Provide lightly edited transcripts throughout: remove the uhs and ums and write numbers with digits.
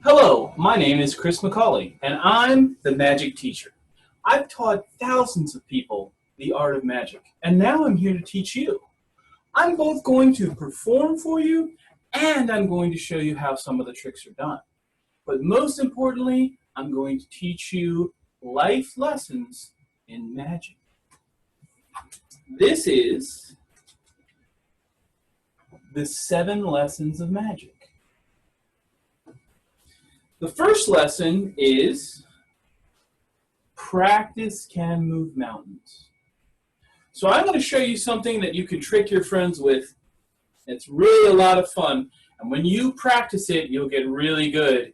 Hello, my name is Chris McCauley, and I'm the magic teacher. I've taught thousands of people the art of magic, and now I'm here to teach you. I'm both going to perform for you, and I'm going to show you how some of the tricks are done. But most importantly, I'm going to teach you life lessons in magic. This is the 7 lessons of magic. The first lesson is practice can move mountains. So I'm going to show you something that you can trick your friends with. It's really a lot of fun. And when you practice it, you'll get really good.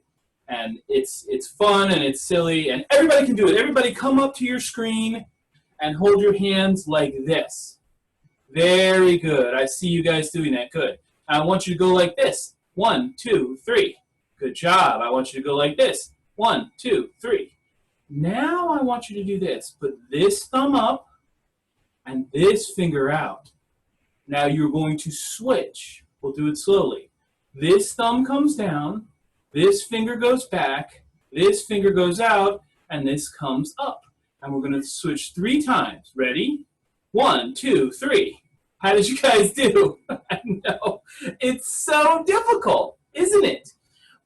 And it's fun and it's silly. And everybody can do it. Everybody come up to your screen and hold your hands like this. Very good. I see you guys doing that. Good. I want you to go like this. 1, 2, 3. Good job. I want you to go like this. 1, 2, 3. Now I want you to do this. Put this thumb up and this finger out. Now you're going to switch. We'll do it slowly. This thumb comes down. This finger goes back. This finger goes out. And this comes up. And we're going to switch 3 times. Ready? 1, 2, 3. How did you guys do? I know. It's so difficult, isn't it?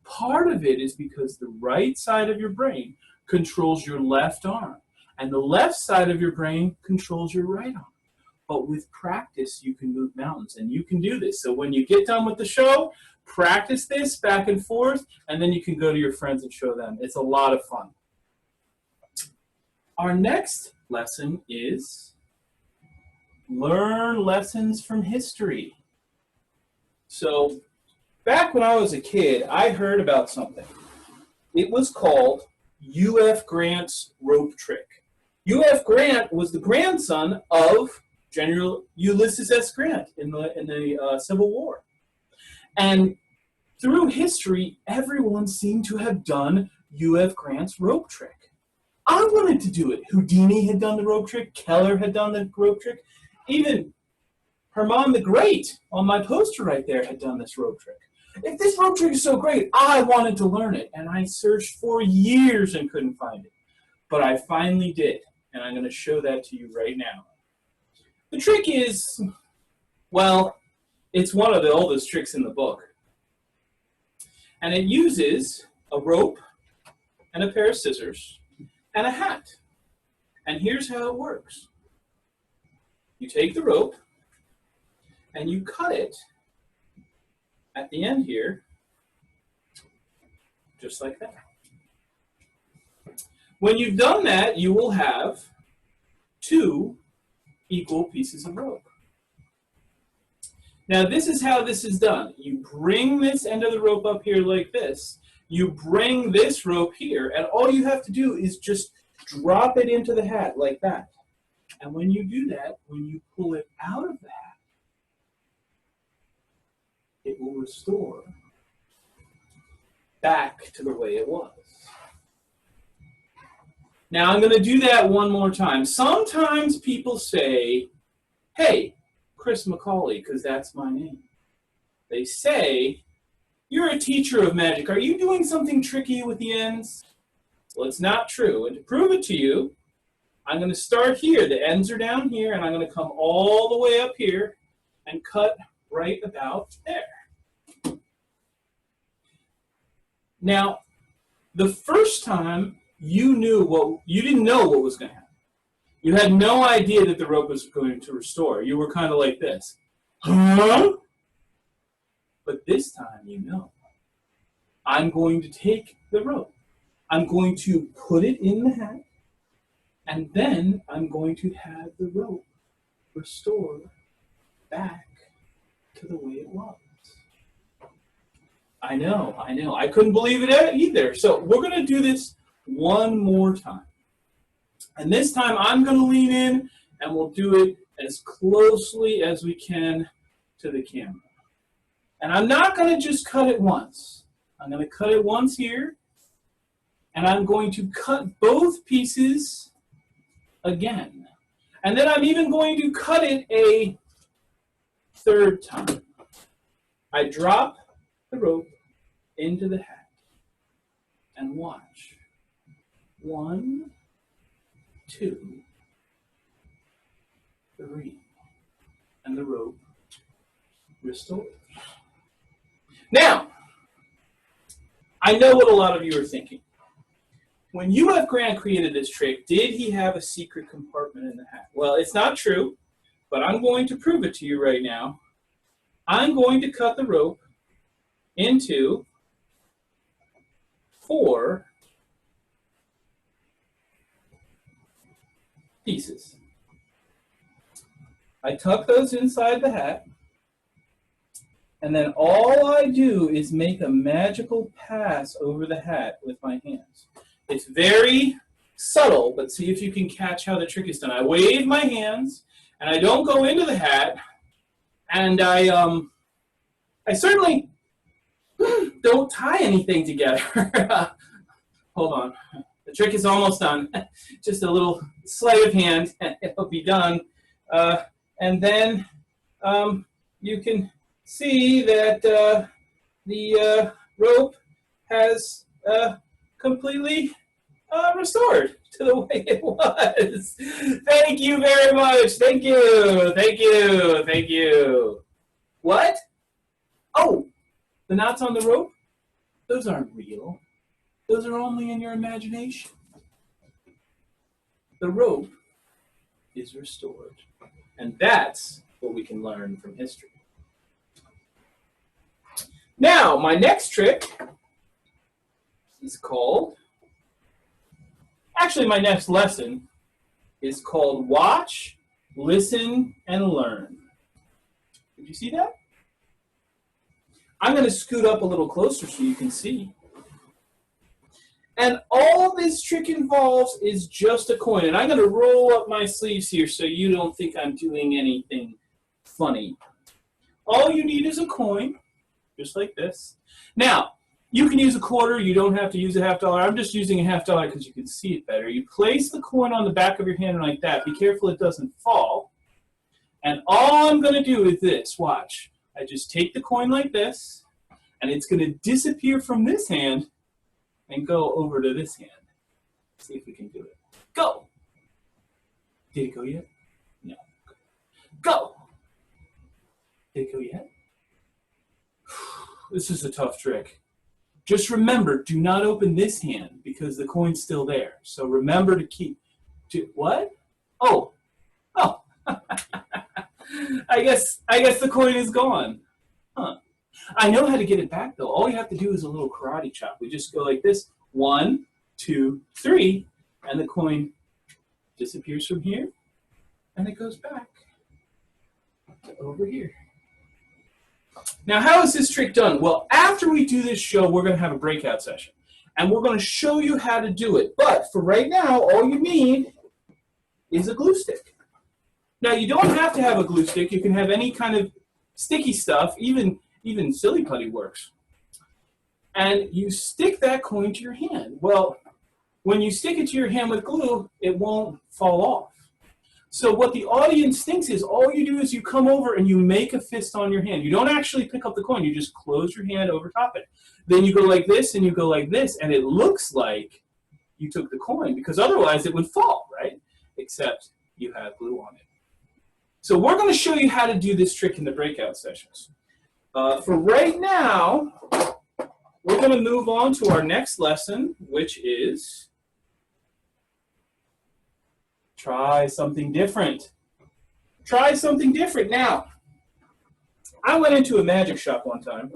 Part of it is because the right side of your brain controls your left arm, and the left side of your brain controls your right arm. But with practice, you can move mountains, and you can do this. So when you get done with the show, practice this back and forth, and then you can go to your friends and show them. It's a lot of fun. Our next lesson is learn lessons from history. So back when I was a kid, I heard about something. It was called U.F. Grant's rope trick. U.F. Grant was the grandson of General Ulysses S. Grant in the Civil War. And through history, everyone seemed to have done U.F. Grant's rope trick. I wanted to do it. Houdini had done the rope trick. Keller had done the rope trick. Even Herman the Great on my poster right there had done this rope trick. If this rope trick is so great, I wanted to learn it, and I searched for years and couldn't find it. But I finally did, and I'm going to show that to you right now. The trick is, well, it's one of the oldest tricks in the book. And it uses a rope and a pair of scissors and a hat. And here's how it works. You take the rope and you cut it at the end here, just like that. When you've done that, you will have 2 equal pieces of rope. Now this is how this is done. You bring this end of the rope up here like this. You bring this rope here, and all you have to do is just drop it into the hat like that. And when you do that, when you pull it out of the hat, it will restore back to the way it was. Now I'm going to do that one more time. Sometimes people say, hey, Chris McCauley, because that's my name. They say, you're a teacher of magic. Are you doing something tricky with the ends? Well, it's not true. And to prove it to you, I'm going to start here. The ends are down here, and I'm going to come all the way up here and cut right about there. Now, the first time you didn't know what was going to happen. You had no idea that the rope was going to restore. You were kind of like this. Huh? But this time you know. I'm going to take the rope. I'm going to put it in the hat. And then I'm going to have the rope restore back to the way it was. I know. I couldn't believe it either. So we're going to do this one more time. And this time I'm going to lean in, and we'll do it as closely as we can to the camera. And I'm not going to just cut it once. I'm going to cut it once here, and I'm going to cut both pieces again. And then I'm even going to cut it a 3rd time. I drop the rope into the hat. and watch. 1, 2, 3. And the rope restored. Now, I know what a lot of you are thinking. When UF Grant created this trick, did he have a secret compartment in the hat? Well, it's not true, but I'm going to prove it to you right now. I'm going to cut the rope into 4 pieces. I tuck those inside the hat, and then all I do is make a magical pass over the hat with my hands. It's very subtle, but see if you can catch how the trick is done. I wave my hands, and I don't go into the hat, and I certainly don't tie anything together. Hold on. The trick is almost done. Just a little sleight of hand, and it'll be done. And then you can see that the rope has completely restored to the way it was. Thank you very much. Thank you. Thank you. Thank you. What? Oh, the knots on the rope? Those aren't real. Those are only in your imagination. The rope is restored. And that's what we can learn from history. Now, my next trick is called, actually my next lesson is called Watch, Listen, and Learn. Did you see that? I'm going to scoot up a little closer so you can see. And all this trick involves is just a coin. And I'm going to roll up my sleeves here so you don't think I'm doing anything funny. All you need is a coin, just like this. Now, you can use a quarter. You don't have to use a $50. I'm just using a $50 because you can see it better. You place the coin on the back of your hand like that. Be careful it doesn't fall. And all I'm going to do is this. Watch. I just take the coin like this, and it's going to disappear from this hand and go over to this hand. See if we can do it. Go! Did it go yet? No. Go! Did it go yet? This is a tough trick. Just remember, do not open this hand because the coin's still there. So remember to keep, what? Oh, I guess the coin is gone. Huh. I know how to get it back though. All you have to do is a little karate chop. We just go like this. 1, 2, 3, and the coin disappears from here, and it goes back to over here. Now, how is this trick done? Well, after we do this show, we're going to have a breakout session, and we're going to show you how to do it. But for right now, all you need is a glue stick. Now, you don't have to have a glue stick. You can have any kind of sticky stuff, even silly putty works. And you stick that coin to your hand. Well, when you stick it to your hand with glue, it won't fall off. So what the audience thinks is all you do is you come over and you make a fist on your hand. You don't actually pick up the coin. You just close your hand over top it. Then you go like this and you go like this, and it looks like you took the coin because otherwise it would fall, right? Except you have glue on it. So we're going to show you how to do this trick in the breakout sessions. For right now, we're going to move on to our next lesson, which is try something different. Try something different. Now, I went into a magic shop one time,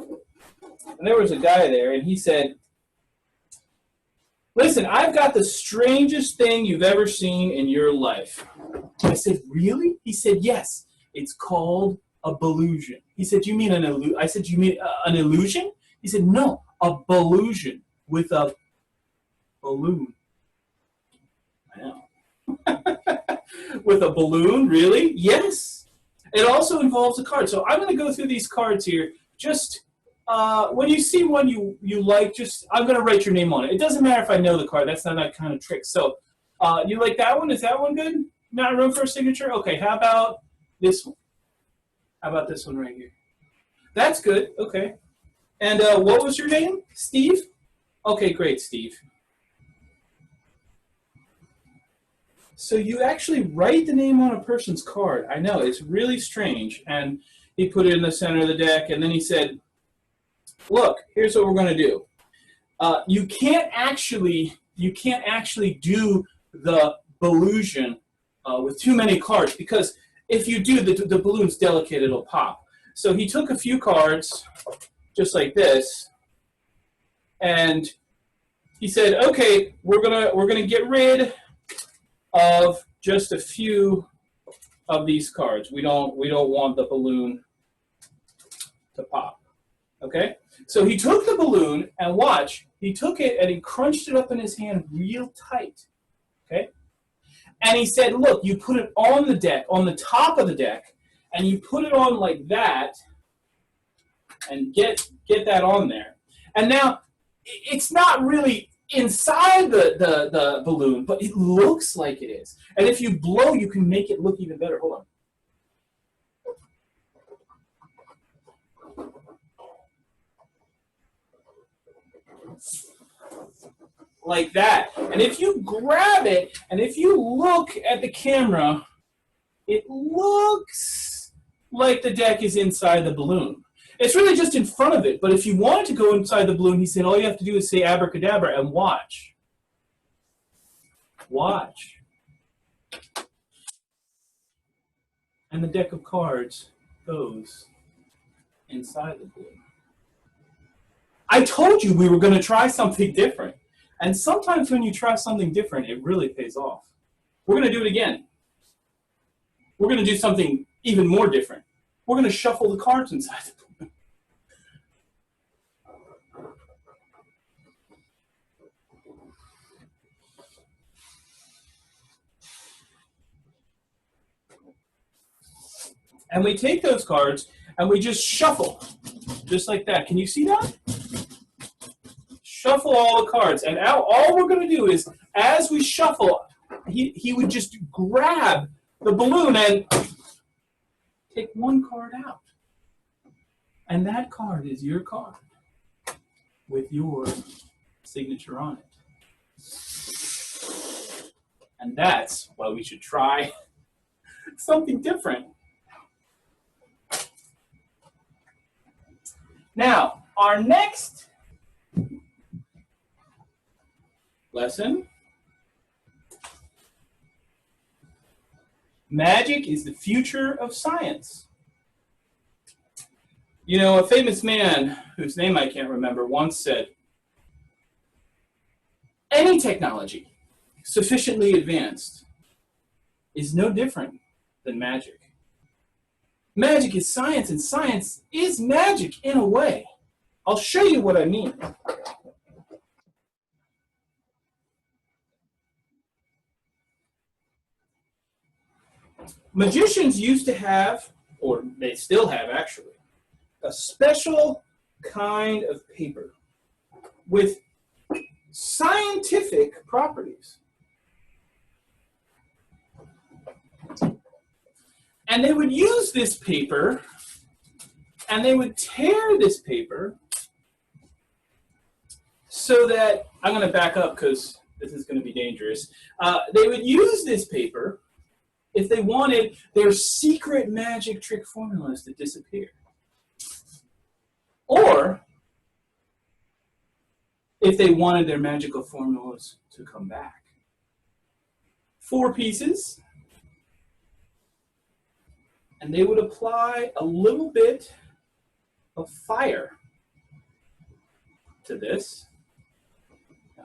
and there was a guy there, and he said, listen, I've got the strangest thing you've ever seen in your life. I said, really? He said, yes. It's called a balloon. He said, you mean an illusion? I said, you mean an illusion? He said, no, a balloon with a balloon. I know. With a balloon, really? Yes. It also involves a card. So I'm going to go through these cards here. Just when you see one you like, I'm going to write your name on it. It doesn't matter if I know the card. That's not that kind of trick. So you like that one? Is that one good? Not room for a signature? Okay, how about this one? How about this one right here? That's good. Okay. And what was your name? Steve? Okay, great, Steve. So you actually write the name on a person's card. I know, it's really strange. And he put it in the center of the deck, and then he said, look, here's what we're going to do. You can't actually do the Ballusion with too many cards, because if you do, the balloon's delicate, it'll pop. So he took a few cards, just like this, and he said, okay, we're gonna get rid of just a few of these cards. We don't want the balloon to pop. Okay? So he took the balloon, and watch, he took it and he crunched it up in his hand real tight. Okay? And he said, look, you put it on the deck, on the top of the deck, and you put it on like that, and get that on there. And now, it's not really inside the balloon, but it looks like it is. And if you blow, you can make it look even better. Hold on. Like that. And if you grab it, and if you look at the camera, it looks like the deck is inside the balloon. It's really just in front of it, but if you wanted to go inside the balloon, he said all you have to do is say abracadabra and watch. Watch. And the deck of cards goes inside the balloon. I told you we were going to try something different. And sometimes when you try something different, it really pays off. We're going to do it again. We're going to do something even more different. We're going to shuffle the cards inside the balloon. And we take those cards and we just shuffle, just like that. Can you see that? Shuffle all the cards. And now all we're going to do is, as we shuffle, he would just grab the balloon and take one card out. And that card is your card with your signature on it. And that's why we should try something different. Now, our next lesson, magic is the future of science. You know, a famous man, whose name I can't remember, once said, any technology sufficiently advanced is no different than magic. Magic is science, and science is magic in a way. I'll show you what I mean. Magicians used to have, or they still have actually, a special kind of paper with scientific properties. And they would use this paper, and they would tear this paper so that, I'm going to back up because this is going to be dangerous. They would use this paper if they wanted their secret magic trick formulas to disappear. Or if they wanted their magical formulas to come back. 4 pieces. And they would apply a little bit of fire to this.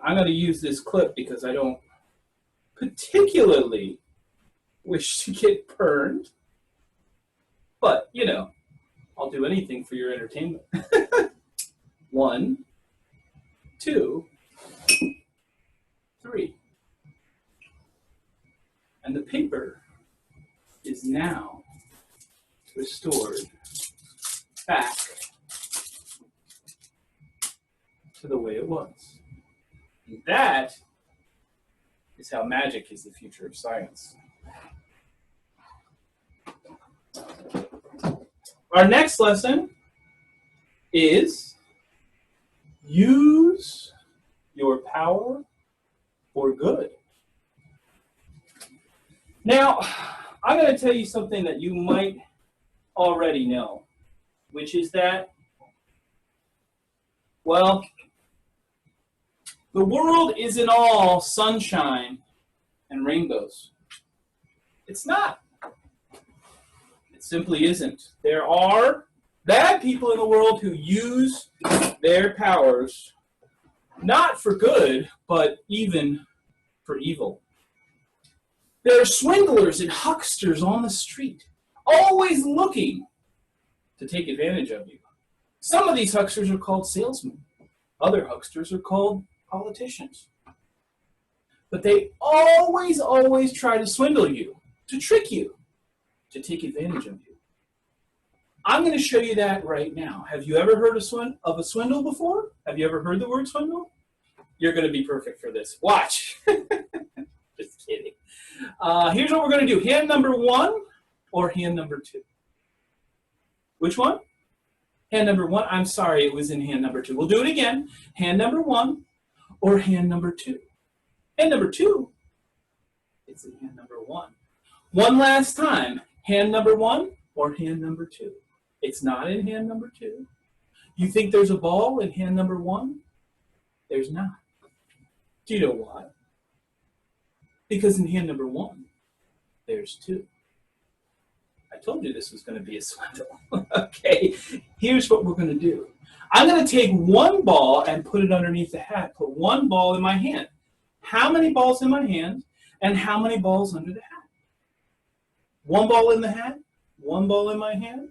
I'm going to use this clip because I don't particularly wish to get burned. But, you know, I'll do anything for your entertainment. 1, 2, 3. And the paper is now restored back to the way it was. And that is how magic is the future of science. Our next lesson is use your power for good. Now, I'm going to tell you something that you might already know, which is that, well, the world isn't all sunshine and rainbows. It's not. It simply isn't. There are bad people in the world who use their powers not for good, but even for evil. There are swindlers and hucksters on the street, always looking to take advantage of you. Some of these hucksters are called salesmen. Other hucksters are called politicians. But they always try to swindle you, to trick you, to take advantage of you. I'm going to show you that right now. Have you ever heard of a swindle before? Have you ever heard the word swindle? You're going to be perfect for this. Watch. Just kidding. Here's what we're going to do. Hand number 1 or hand number 2? Which one? Hand number 1. I'm sorry, it was in hand number 2. We'll do it again. Hand number 1 or hand number 2? Hand number 2, it's in hand number 1. One last time. Hand number 1 or hand number 2? It's not in hand number 2. You think there's a ball in hand number 1? There's not. Do you know why? Because in hand number 1, there's 2. I told you this was going to be a swindle. Okay, here's what we're going to do. I'm going to take one ball and put it underneath the hat. Put one ball in my hand. How many balls in my hand and how many balls under the hat? One ball in the hat, one ball in my hand?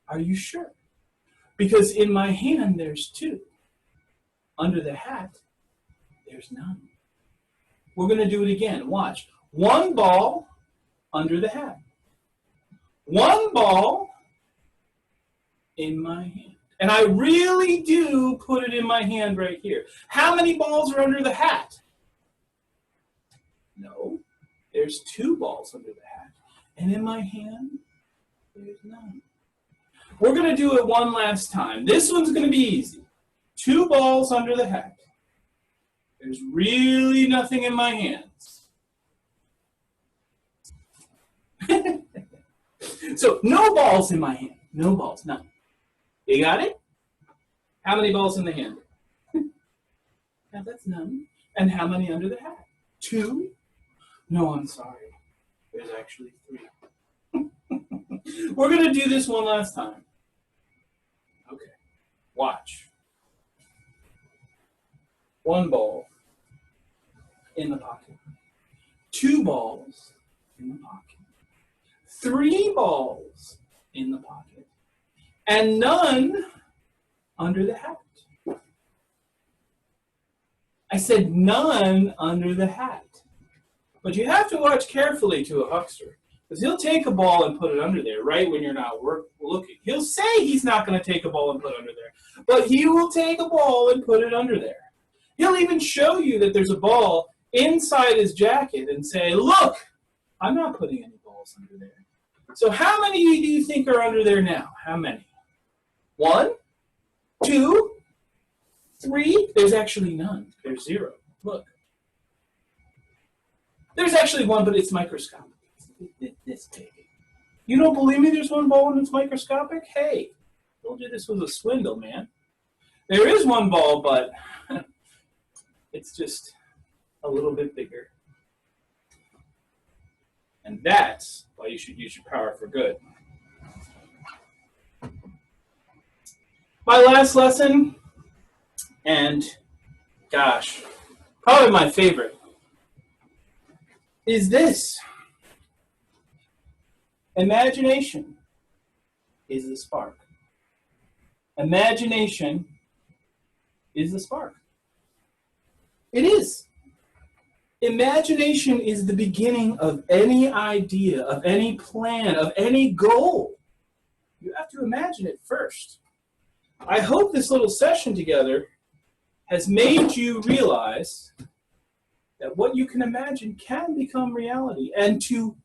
Are you sure? Because in my hand, there's 2. Under the hat, there's none. We're going to do it again. Watch. One ball under the hat. One ball in my hand. And I really do put it in my hand right here. How many balls are under the hat? No. There's 2 balls under the hat. And in my hand, there's none. We're going to do it one last time. This one's going to be easy. 2 balls under the hat. There's really nothing in my hands. So no balls in my hand. No balls, none. You got it? How many balls in the hand? Now that's none. And how many under the hat? 2? No, I'm sorry. There's actually 3. We're going to do this one last time. Okay. Watch. 1 ball in the pocket. 2 balls in the pocket. 3 balls in the pocket. And none under the hat. I said none under the hat. But you have to watch carefully to a huckster. Because he'll take a ball and put it under there right when you're not looking. He'll say he's not going to take a ball and put it under there. But he will take a ball and put it under there. He'll even show you that there's a ball inside his jacket and say, look, I'm not putting any balls under there. So how many do you think are under there now? How many? 1, 2, 3. There's actually none. There's 0. Look. There's actually 1, but it's microscopic. This big. You don't believe me there's 1 ball and it's microscopic? Hey, I told you this was a swindle, man. There is 1 ball, but it's just a little bit bigger. And that's why you should use your power for good. My last lesson, and gosh, probably my favorite, is this. Imagination is the spark. Imagination is the spark. It is. Imagination is the beginning of any idea, of any plan, of any goal. You have to imagine it first. I hope this little session together has made you realize that what you can imagine can become reality. And to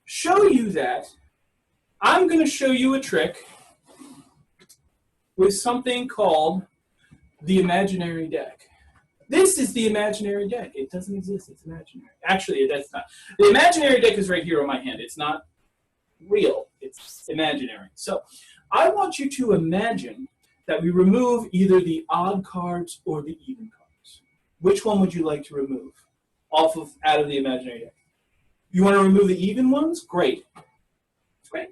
show you that, I'm going to show you a trick with something called the imaginary deck. This is the imaginary deck. It doesn't exist. It's imaginary. Actually, that's not. The imaginary deck is right here on my hand. It's not real. It's imaginary. So I want you to imagine that we remove either the odd cards or the even cards. Which one would you like to remove out of the imaginary deck? You want to remove the even ones? Great. Great.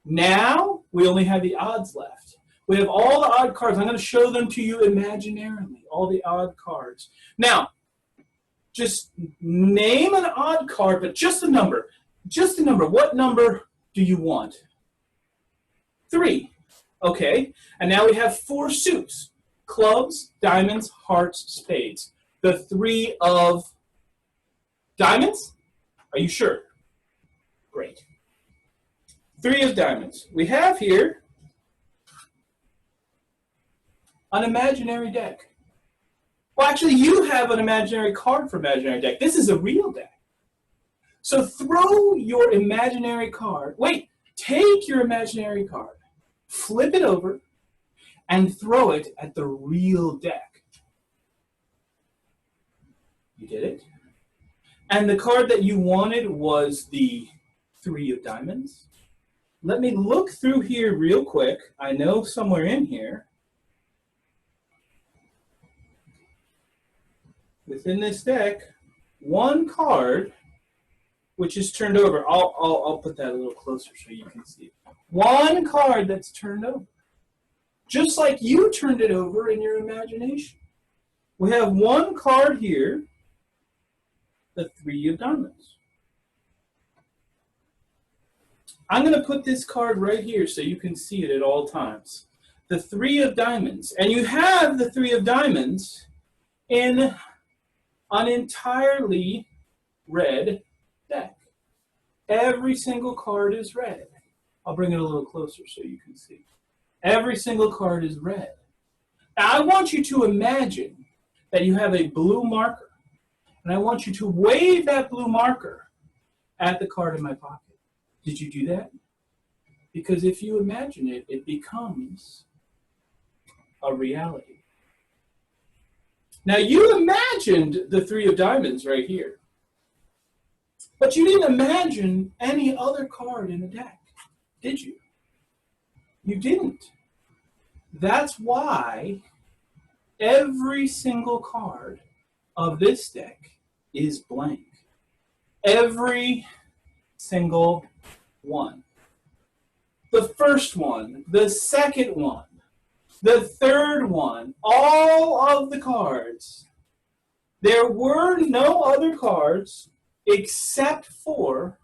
Now we only have the odds left. We have all the odd cards. I'm going to show them to you imaginarily, all the odd cards. Now, just name an odd card, but just a number. Just a number. What number do you want? 3. Okay. And now we have 4 suits. Clubs, diamonds, hearts, spades. The 3 of diamonds? Are you sure? Great. 3 of diamonds. We have here an imaginary deck. Well, actually, you have an imaginary card for imaginary deck. This is a real deck. So throw your imaginary card. Wait, take your imaginary card, flip it over, and throw it at the real deck. You did it? And the card that you wanted was the 3 of diamonds. Let me look through here real quick. I know somewhere in here, within this deck, one card which is turned over. I'll put that a little closer so you can see it. One card that's turned over. Just like you turned it over in your imagination. We have one card here, the 3 of diamonds. I'm going to put this card right here so you can see it at all times. The 3 of diamonds. And you have the 3 of diamonds in an entirely red deck. Every single card is red. I'll bring it a little closer so you can see. Every single card is red. Now I want you to imagine that you have a blue marker, and I want you to wave that blue marker at the card in my pocket. Did you do that? Because if you imagine it, it becomes a reality. Now you imagined the 3 of diamonds right here. But you didn't imagine any other card in the deck, did you? You didn't. That's why every single card of this deck is blank. Every single one. The first one, the second one, the third one, all of the cards. There were no other cards except for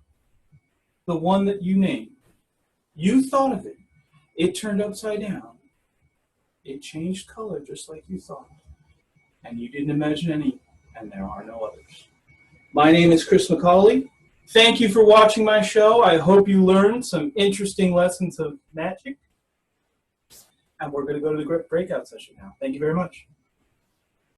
the one that you named. You thought of it. It turned upside down. It changed color just like you thought. And you didn't imagine any, and there are no others. My name is Chris McCauley. Thank you for watching my show. I hope you learned some interesting lessons of magic. And we're going to go to the breakout session now. Thank you very much.